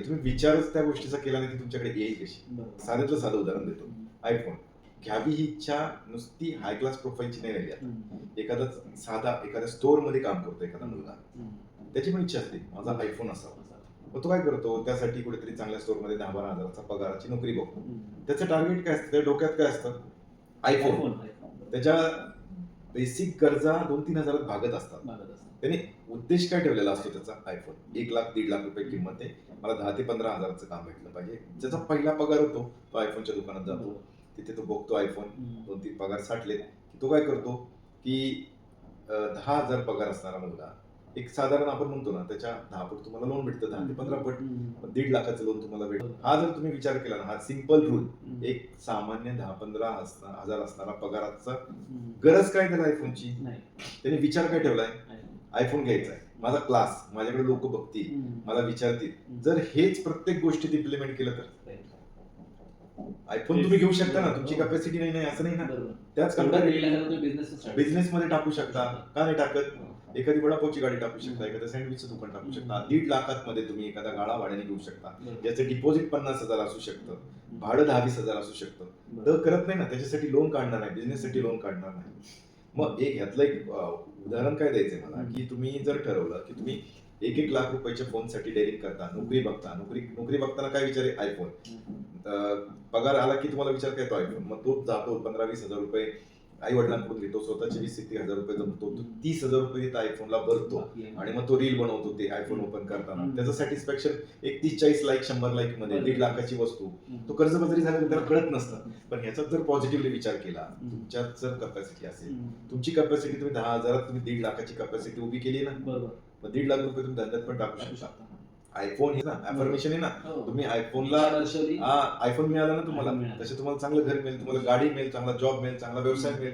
तुम्ही विचारच त्या गोष्टीचा केला नाही की तुमच्याकडे येईल कशी. बरोबर. साधेतलं साधं उदाहरण देतो. हं. आयफोन घ्यावी ही इच्छा नुसती हाय क्लास प्रोफाईलची नाही राहिली आता. हं. एखादा साधा एखाद्या स्टोअरमध्ये काम करतो एखादा मुलगा, हं. त्याची पण इच्छा असते माझा आयफोन असावा. मग तो काय करतो, त्यासाठी कुठेतरी चांगल्या स्टोअरमध्ये 10-12 हजाराचा पगाराची नोकरी बघतो. हं. त्याचं टार्गेट काय असतं, त्या डोक्यात काय असतं, आयफोन. त्याच्या बेसिक गरजा 2-3 हजारात भागत असतात. त्याने उद्देश काय ठेवलेला असतो त्याचा, आयफोन 1 लाख 1.5 लाख रुपये किंमत आहे, मला 10 ते 15 हजाराचं काम भेटलं पाहिजे. ज्याचा पहिला पगार होतो तो आयफोनच्या दुकानात जातो, तिथे तो बघतो आयफोन, 2-3 पगार साठले की तो काय करतो की 10,000 पगार असणारा मुलगा एक साधारण आपण म्हणतो ना त्याच्या 10 पट तुम्हाला लोन भेटतं, 10 ते 15 पट 1.5 लाखाचं लोन तुम्हाला भेटतं. हा जर तुम्ही विचार केला ना, हा सिंपल रूल, एक सामान्य 10-15 हजार असणारा पगाराचा गरज काय त्याला आयफोनची, त्याने विचार काय ठेवलाय, आयफोन घ्यायचा आहे, माझा क्लास, माझ्याकडे लोक बघतील, मला विचारतील. जर हेच प्रत्येक गोष्टीत इम्प्लिमेंट केलं तर आयफोन तुम्ही घेऊ शकता ना, तुमची कॅपॅसिटी नाही असं नाही ना. त्याच बिझनेस मध्ये टाकू शकता, का नाही टाकत. एखादी वडापावची गाडी टाकू शकता, एखादं सँडविचचं दुकान टाकू शकता. 1.5 लाखात मध्ये तुम्ही एखादा गाडा भाड्याने घेऊ शकता, ज्याचं डिपॉझिट 50,000 असू शकतं, भाडं 10-20 हजार असू शकतं. तर करत नाही ना, त्याच्यासाठी लोन काढणार नाही, बिझनेससाठी लोन काढणार नाही. मग ह्यातलं एक उदाहरण काय द्यायचंय मला, की तुम्ही जर ठरवलं की तुम्ही 1-1 लाख रुपयाच्या फोनसाठी डेअरिंग करता, नोकरी बघता, नोकरी बघताना काय विचार आहे, आयफोन. पगार आला की तुम्हाला विचार काय, तो आयफोन. मग तो जातो 15-20 हजार रुपये आई वडिलांकडून घेतो, स्वतःचे 20-30 हजार रुपये जमतो, तो 30,000 रुपये त्या आयफोनला भरतो आणि मग तो रील बनवतो ते आयफोन ओपन करताना. त्याचं सॅटिस्फॅक्शन एक 30-40 लाईक 100 लाईक मध्ये 1.5 लाखाची वस्तू, तो कर्जबाजारी झाल्यानंतर त्याला कळत नसतं. पण ह्याचा जर पॉझिटिव्हली विचार केला, तुमच्यात जर कॅपॅसिटी असेल, तुमची कॅपॅसिटी तुम्ही 10 हजारात तुम्ही 1.5 लाखाची कॅपॅसिटी उभी केली ना, मग 1.5 लाख रुपये तुम्ही धंद्यात पण टाकू शकता. आयफोन आहे ना, अफर्मेशन आहे ना. तुम्ही आयफोनला आयफोन मिळाला ना तुम्हाला, तसे तुम्हाला चांगलं घर मिळेल, तुम्हाला गाडी मिळेल, चांगला जॉब मिळेल, चांगला व्यवसाय मिळेल.